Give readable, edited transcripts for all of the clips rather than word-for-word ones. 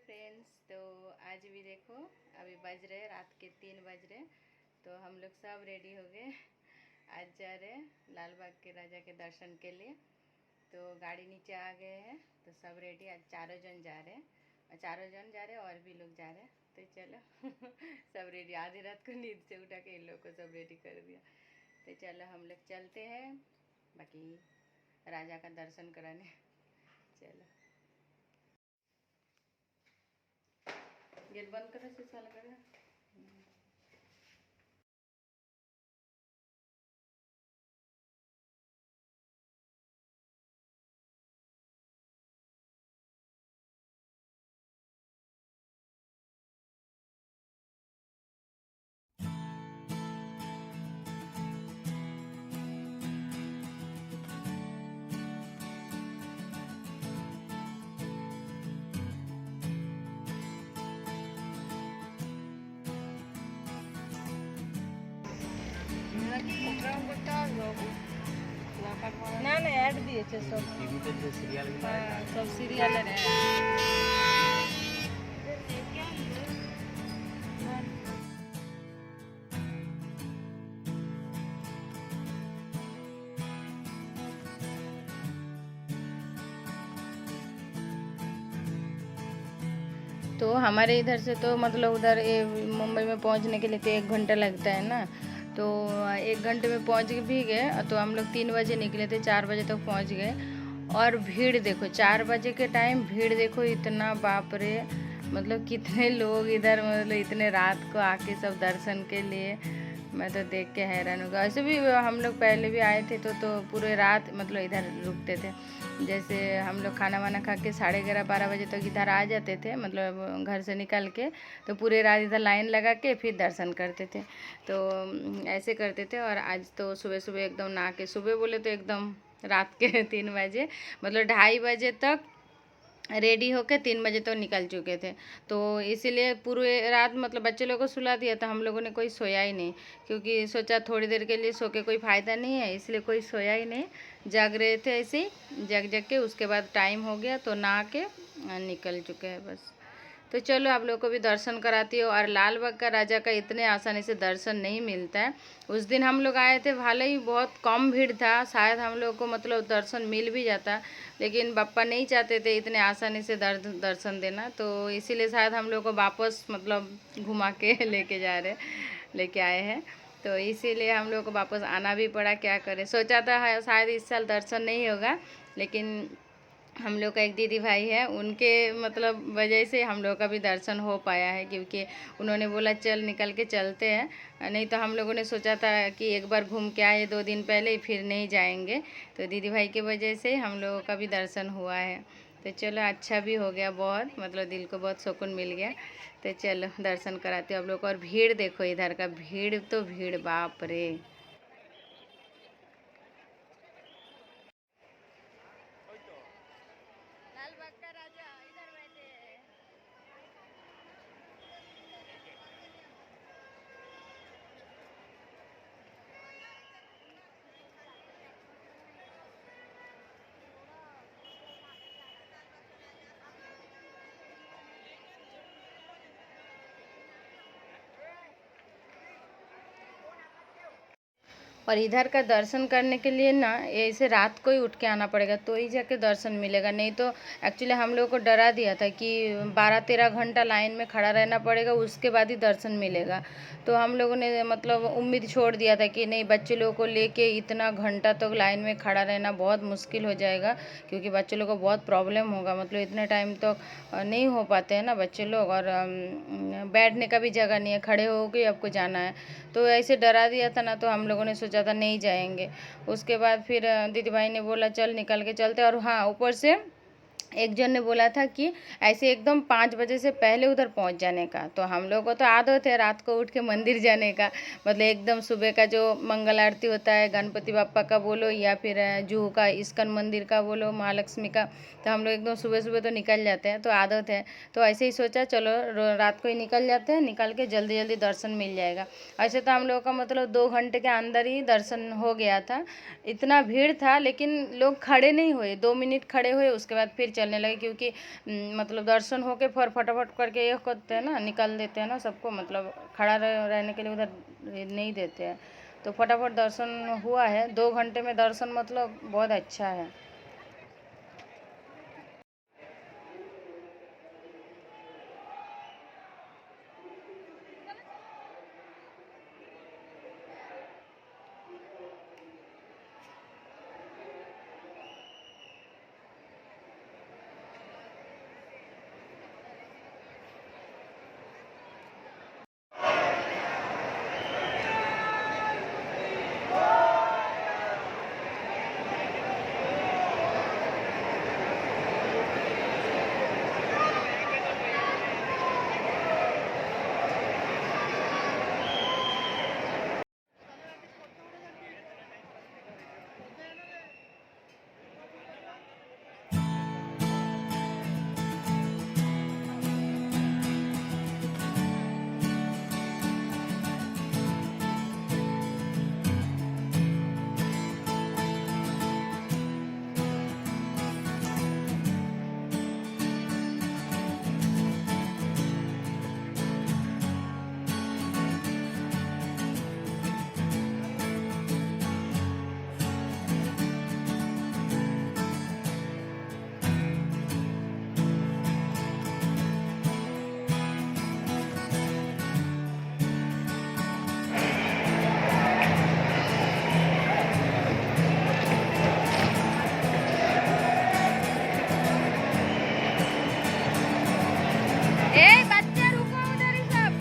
Friends, तो आज भी देखो अभी बज रहे रात के 3 बज रहे। तो हम लोग सब रेडी हो गए। आज जा रहे हैं लाल बाग के राजा के दर्शन के लिए। तो गाड़ी नीचे आ गए हैं, तो सब रेडी। आज चारों जन जा रहे हैं और चारों जन जा रहे हैं और भी लोग जा रहे हैं। तो चलो सब रेडी। आधी रात को नींद से उठा के इन लोग को सब रेडी कर दिया। तो चलो हम लोग चलते हैं बाकी राजा का दर्शन कराने। चलो गेट बंद करो, शीशा लगा रहा। না না অ্যাড দিয়েছে সব টিভিতে যে সিরিয়াল সব সিরিয়ালের तो हमारे इधर से तो मतलब उधर मुंबई में पहुंचने के लिए तो 1 घंटा लगता है ना। तो 1 घंटे में पहुंच भी गए। तो हम लोग 3 बजे निकले थे, 4 बजे तक पहुंच गए। और भीड़ देखो, 4 बजे के टाइम भीड़ देखो इतना, बाप रे। मतलब कितने लोग इधर, मतलब इतने रात को आके सब दर्शन के लिए। मैं तो देख के हैरान हो गया। ऐसे भी हम लोग पहले भी आए थे तो पूरे रात मतलब इधर रुकते थे। जैसे हम लोग खाना वाना खा के 11:30 12 बजे तक इधर आ जाते थे, मतलब घर से निकल के। तो पूरे रात इधर लाइन लगा के फिर दर्शन करते थे। तो ऐसे करते थे। और आज तो सुबह सुबह एकदम नहा के, सुबह बोले तो एकदम रात के 3 बजे, मतलब 2:30 बजे तक रेडी होके 3 बजे तो निकल चुके थे। तो इसीलिए पूरे रात मतलब बच्चे लोगों को सुला दिया था। हम लोगों ने कोई सोया ही नहीं, क्योंकि सोचा थोड़ी देर के लिए सो के कोई फ़ायदा नहीं है, इसलिए कोई सोया ही नहीं। जाग रहे थे ऐसे ही, जग के उसके बाद टाइम हो गया तो नहा के निकल चुके हैं बस। तो चलो आप लोगों को भी दर्शन कराती हो। और लाल बाग का राजा का इतने आसानी से दर्शन नहीं मिलता है। उस दिन हम लोग आए थे, भले ही बहुत कम भीड़ था, शायद हम लोग को मतलब दर्शन मिल भी जाता, लेकिन बाप्पा नहीं चाहते थे इतने आसानी से दर्शन देना। तो इसीलिए शायद हम लोग को वापस मतलब घुमा के लेके आए हैं। तो इसीलिए हम लोग को वापस आना भी पड़ा। क्या करें, सोचा था शायद इस साल दर्शन नहीं होगा, लेकिन हम लोग का एक दीदी भाई है, उनके मतलब वजह से हम लोग का भी दर्शन हो पाया है, क्योंकि उन्होंने बोला चल निकल के चलते हैं। नहीं तो हम लोगों ने सोचा था कि एक बार घूम के आए 2 दिन पहले, फिर नहीं जाएंगे। तो दीदी भाई की वजह से हम लोगों का भी दर्शन हुआ है। तो चलो अच्छा भी हो गया बहुत, मतलब दिल को बहुत सुकून मिल गया। तो चलो दर्शन कराते हो आप लोग को। और भीड़ देखो इधर का, भीड़ तो भीड़, बाप रे। लाल बाग का राजा इधर बैठे हैं। और इधर का दर्शन करने के लिए ना ऐसे रात को ही उठ के आना पड़ेगा, तो ही जाके दर्शन मिलेगा। नहीं तो एक्चुअली हम लोगों को डरा दिया था कि 12-13 घंटा लाइन में खड़ा रहना पड़ेगा, उसके बाद ही दर्शन मिलेगा। तो हम लोगों ने मतलब उम्मीद छोड़ दिया था कि नहीं, बच्चे लोगों को लेके इतना घंटा तक लाइन में खड़ा रहना बहुत मुश्किल हो जाएगा, क्योंकि बच्चे लोगों को बहुत प्रॉब्लम होगा। मतलब इतने टाइम तक नहीं हो पाते हैं ना बच्चे लोग, और बैठने का भी जगह नहीं है, खड़े होके आपको जाना है। तो ऐसे डरा दिया था ना, तो हम लोगों ने सोचा था नहीं जाएंगे। उसके बाद फिर दीदी भाई ने बोला चल निकल के चलते। और हाँ, ऊपर से एक जन ने बोला था कि ऐसे एकदम 5 बजे से पहले उधर पहुंच जाने का। तो हम लोग को तो आदत है रात को उठ के मंदिर जाने का, मतलब एकदम सुबह का जो मंगल आरती होता है, गणपति बाप्पा का बोलो या फिर जूहू का इस्कन मंदिर का बोलो, महालक्ष्मी का, तो हम लोग एकदम सुबह सुबह तो निकल जाते हैं, तो आदत है। तो ऐसे ही सोचा चलो रात को ही निकल जाते हैं, निकल के जल्दी जल्दी दर्शन मिल जाएगा। ऐसे तो हम लोग का मतलब 2 घंटे के अंदर ही दर्शन हो गया था। इतना भीड़ था, लेकिन लोग खड़े नहीं हुए, 2 मिनट खड़े हुए, उसके बाद फिर चलने लगे, क्योंकि मतलब दर्शन होके फिर फटाफट करके ये करते हैं ना, निकल देते हैं ना सबको, मतलब खड़ा रहने के लिए उधर नहीं देते हैं। तो फटाफट दर्शन हुआ है, 2 घंटे में दर्शन, मतलब बहुत अच्छा है। ए बच्चे रुको उधर ही सब।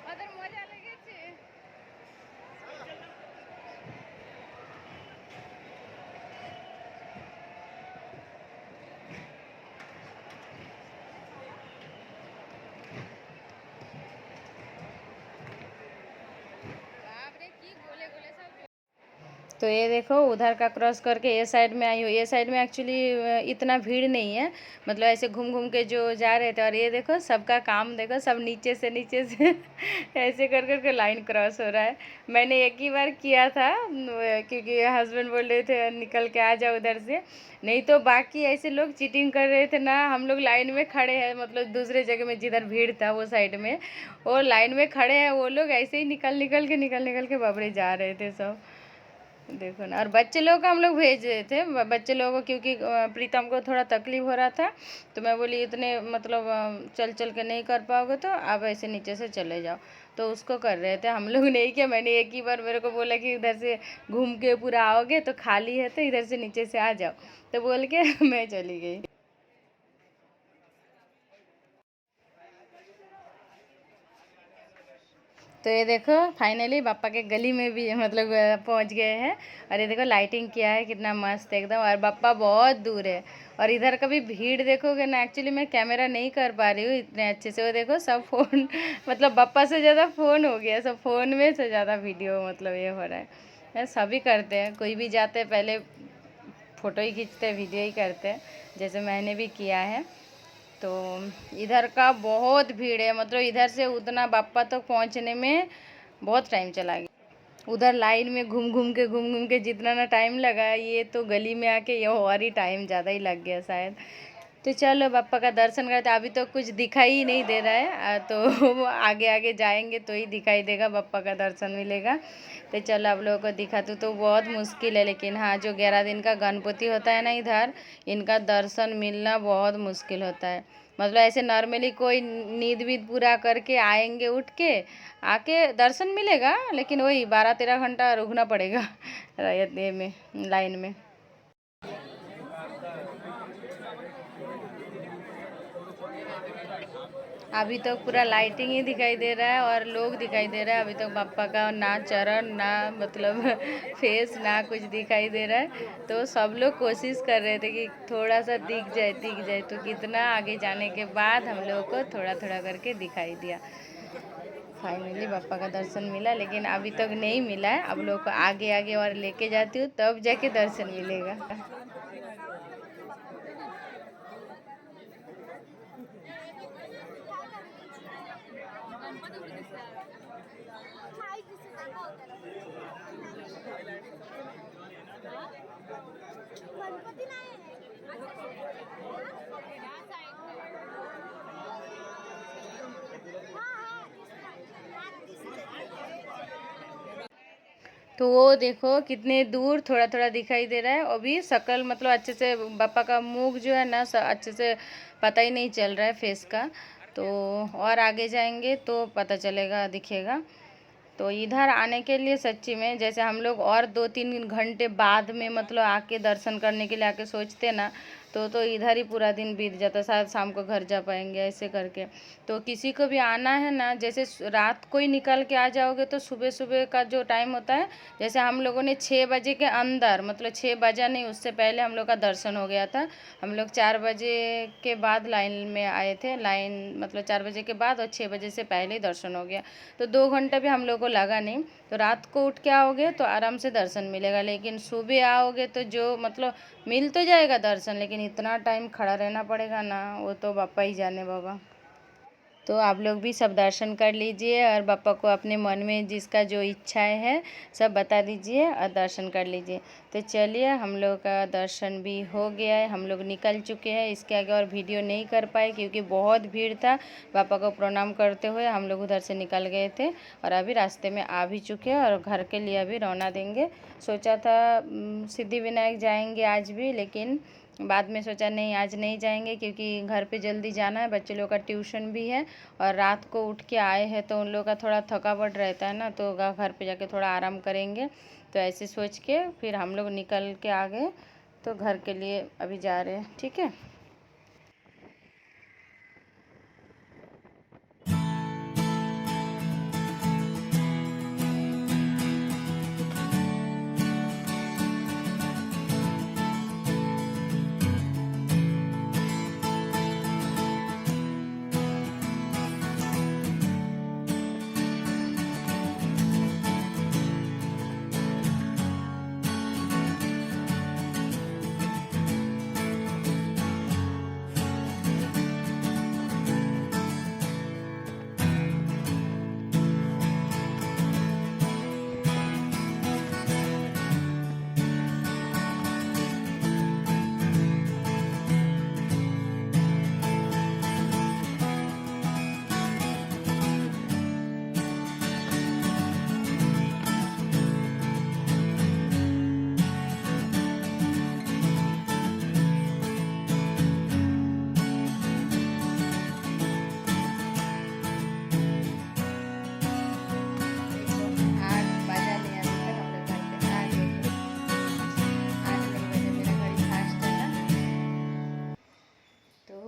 ওদের মজা লেগেছে। बाप रे की गोले गोले सब। तो ये देखो उधर का क्रॉस करके ये साइड में आई हूँ। ये साइड में एक्चुअली इतना भीड़ नहीं है, मतलब ऐसे घूम घूम के जो जा रहे थे। और ये देखो सबका काम देखो, सब नीचे से ऐसे कर कर के लाइन क्रॉस हो रहा है। मैंने एक ही बार किया था, क्योंकि हस्बैंड बोल रहे थे निकल के आ जाओ उधर से, नहीं तो बाकी ऐसे लोग चीटिंग कर रहे थे ना। हम लोग लाइन में खड़े हैं, मतलब दूसरे जगह में जिधर भीड़ था वो साइड में, और लाइन में खड़े हैं, वो लोग ऐसे ही निकल निकल के बाबरे जा रहे थे सब, देखो ना। और बच्चे लोग को हम लोग भेज रहे थे, बच्चे लोगों को, क्योंकि प्रीतम को थोड़ा तकलीफ हो रहा था, तो मैं बोली इतने मतलब चल चल के नहीं कर पाओगे तो आप ऐसे नीचे से चले जाओ, तो उसको कर रहे थे। हम लोग नहीं किया, मैंने एक ही बार, मेरे को बोला कि इधर से घूम के पूरा आओगे तो खाली है, तो इधर से नीचे से आ जाओ, तो बोल के मैं चली गई। तो ये देखो फाइनली पापा के गली में भी मतलब पहुंच गए हैं। और ये देखो लाइटिंग किया है कितना मस्त एकदम, और पापा बहुत दूर है। और इधर का भी भीड़ देखोगे ना, एक्चुअली मैं कैमरा नहीं कर पा रही हूँ इतने अच्छे से। वो देखो सब फ़ोन मतलब पापा से ज़्यादा फ़ोन हो गया, सब फ़ोन में से ज़्यादा वीडियो, मतलब ये हो रहा है। सभी करते हैं, कोई भी जाते हैं पहले फ़ोटो ही खींचते हैं, वीडियो ही करते हैं, जैसे मैंने भी किया है। तो इधर का बहुत भीड़ है, मतलब इधर से उतना बाप्पा तक पहुंचने में बहुत टाइम चला गया। उधर लाइन में घूम घूम के जितना ना टाइम लगा, ये तो गली में आके ये और ही टाइम ज़्यादा ही लग गया शायद। तो चलो बाप्पा का दर्शन करते। अभी तो कुछ दिखाई ही नहीं दे रहा है, तो आगे आगे जाएंगे तो ही दिखाई देगा, बाप्पा का दर्शन मिलेगा। तो चलो आप लोगों को दिखाते। तो बहुत मुश्किल है, लेकिन हाँ जो 11 दिन का गणपति होता है ना इधर, इनका दर्शन मिलना बहुत मुश्किल होता है। मतलब ऐसे नॉर्मली कोई नींद वीद पूरा करके आएंगे, उठ के आके दर्शन मिलेगा, लेकिन वही 12-13 घंटा रुकना पड़ेगा ये में लाइन में। अभी तक पूरा लाइटिंग ही दिखाई दे रहा है और लोग दिखाई दे रहा है। अभी तक पापा का ना चरण, ना मतलब फेस, ना कुछ दिखाई दे रहा है। तो सब लोग कोशिश कर रहे थे कि थोड़ा सा दिख जाए। तो कितना आगे जाने के बाद हम लोगों को थोड़ा थोड़ा करके दिखाई दिया। फाइनली पापा का दर्शन मिला, लेकिन अभी तक नहीं मिला है। अब लोग को आगे आगे और लेके जाती हूँ तब जाके दर्शन मिलेगा। तो वो देखो कितने दूर थोड़ा थोड़ा दिखाई दे रहा है। अभी शक्ल मतलब अच्छे से पापा का मुंह जो है ना अच्छे से पता ही नहीं चल रहा है फेस का। तो और आगे जाएंगे तो पता चलेगा, दिखेगा। तो इधर आने के लिए सच्ची में जैसे हम लोग और 2-3 घंटे बाद में मतलब आके दर्शन करने के लिए आके सोचते ना, तो इधर ही पूरा दिन बीत जाता, शायद शाम को घर जा पाएंगे ऐसे करके। तो किसी को भी आना है ना, जैसे रात को ही निकल के आ जाओगे तो सुबह सुबह का जो टाइम होता है, जैसे हम लोगों ने 6 बजे के अंदर मतलब 6 बजा नहीं उससे पहले हम लोग का दर्शन हो गया था। हम लोग 4 बजे के बाद लाइन में आए थे, लाइन मतलब 4 बजे के बाद और 6 बजे से पहले ही दर्शन हो गया। तो 2 घंटा भी हम लोग को लगा नहीं। तो रात को उठ के आओगे तो आराम से दर्शन मिलेगा, लेकिन सुबह आओगे तो जो मतलब मिल तो जाएगा दर्शन, लेकिन इतना टाइम खड़ा रहना पड़ेगा ना, वो तो बापा ही जाने बाबा। तो आप लोग भी सब दर्शन कर लीजिए और बापा को अपने मन में जिसका जो इच्छाएं है सब बता दीजिए और दर्शन कर लीजिए। तो चलिए हम लोग का दर्शन भी हो गया है, हम लोग निकल चुके हैं। इसके आगे और वीडियो नहीं कर पाए क्योंकि बहुत भीड़ था। पापा को प्रणाम करते हुए हम लोग उधर से निकल गए थे और अभी रास्ते में आ भी चुके हैं और घर के लिए अभी रवाना देंगे। सोचा था सिद्धिविनायक जाएंगे आज भी, लेकिन बाद में सोचा नहीं आज नहीं जाएंगे क्योंकि घर पे जल्दी जाना है, बच्चे लोग का ट्यूशन भी है और रात को उठ के आए हैं तो उन लोग का थोड़ा थकावट रहता है ना, तो घर पे जाके थोड़ा आराम करेंगे। तो ऐसे सोच के फिर हम लोग निकल के आ गए, तो घर के लिए अभी जा रहे हैं। ठीक है।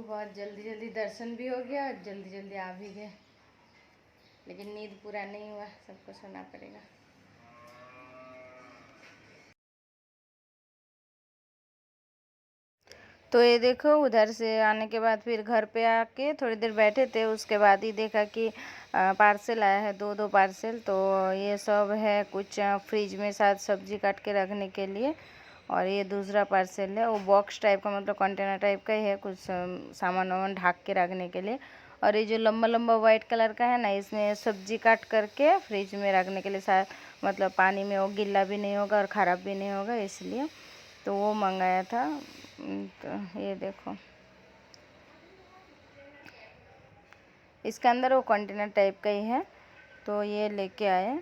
बहुत जल्दी जल्दी दर्शन भी हो गया और जल्दी जल्दी आ भी गए, लेकिन नींद पूरा नहीं हुआ, सबको सोना पड़ेगा। तो ये देखो उधर से आने के बाद फिर घर पे आके थोड़ी देर बैठे थे, उसके बाद ही देखा कि पार्सल आया है, दो पार्सल। तो ये सब है कुछ फ्रिज में शायद सब्जी काट के रखने के लिए, और ये दूसरा पार्सल है वो बॉक्स टाइप का मतलब कंटेनर टाइप का ही है, कुछ सामान वामान ढक के रखने के लिए। और ये जो लंबा लंबा वाइट कलर का है ना, इसमें सब्जी काट करके फ्रिज में रखने के लिए, शायद मतलब पानी में वो गिल्ला भी नहीं होगा और ख़राब भी नहीं होगा इसलिए। तो वो मंगाया था। तो ये देखो इसके अंदर वो कंटेनर टाइप का ही है, तो ये लेके आए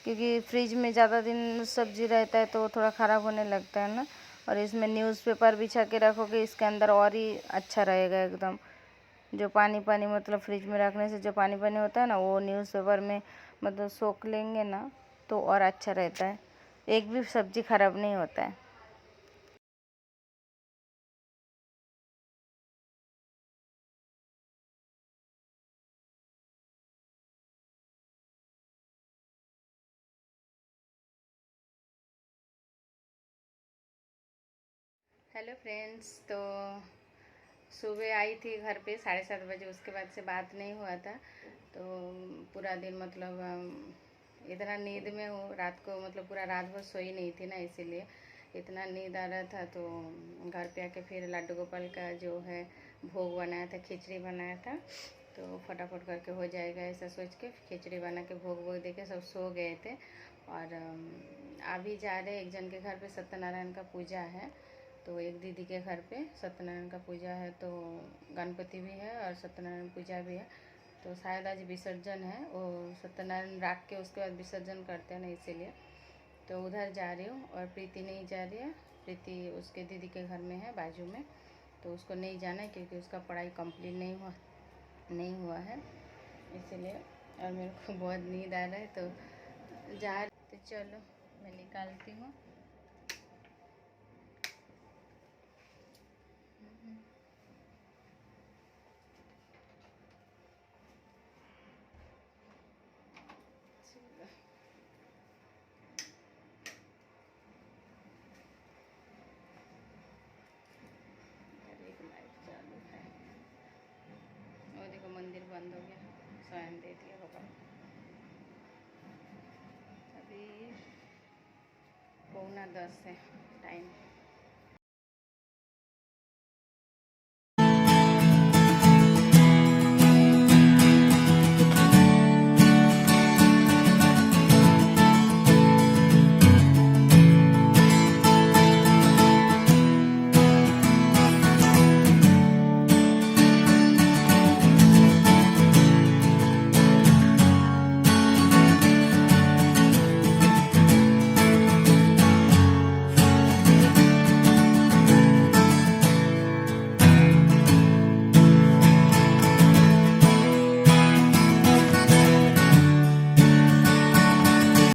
क्योंकि फ्रिज में ज़्यादा दिन सब्जी रहता है तो थोड़ा ख़राब होने लगता है ना। और इसमें न्यूज़पेपर बिछा के रखोगे इसके अंदर और ही अच्छा रहेगा एकदम। जो पानी पानी मतलब फ्रिज में रखने से जो पानी पानी होता है ना, वो न्यूज़पेपर में मतलब सोख लेंगे ना तो और अच्छा रहता है, एक भी सब्ज़ी ख़राब नहीं होता है। हेलो फ्रेंड्स, तो सुबह आई थी घर पे 7:30 बजे, उसके बाद से बात नहीं हुआ था। तो पूरा दिन मतलब इतना नींद में हूँ रात को, मतलब पूरा रात भर सोई नहीं थी ना, इसीलिए इतना नींद आ रहा था। तो घर पे आके फिर लड्डू गोपाल का जो है भोग बनाया था, खिचड़ी बनाया था, तो फटाफट करके हो जाएगा ऐसा सोच के खिचड़ी बना के भोग वोग दे के सब सो गए थे। और अभी जा रहे एक जन के घर पे सत्यनारायण का पूजा है, तो एक दीदी के घर पे सत्यनारायण का पूजा है, तो गणपति भी है और सत्यनारायण पूजा भी है, तो शायद आज विसर्जन है, वो सत्यनारायण रख के उसके बाद विसर्जन करते हैं ना, इसीलिए तो उधर जा रही हूँ। और प्रीति नहीं जा रही है, प्रीति उसके दीदी के घर में है बाजू में, तो उसको नहीं जाना है क्योंकि उसका पढ़ाई कंप्लीट नहीं हुआ है, इसीलिए। और मेरे को बहुत नींद आ रहा है तो जा रही, तो चलो मैं निकालती हूँ। एक लाइट चालू है, और देखो मंदिर बंद हो गया, स्वयं दे दिया होगा। अभी 9:45 है टाइम।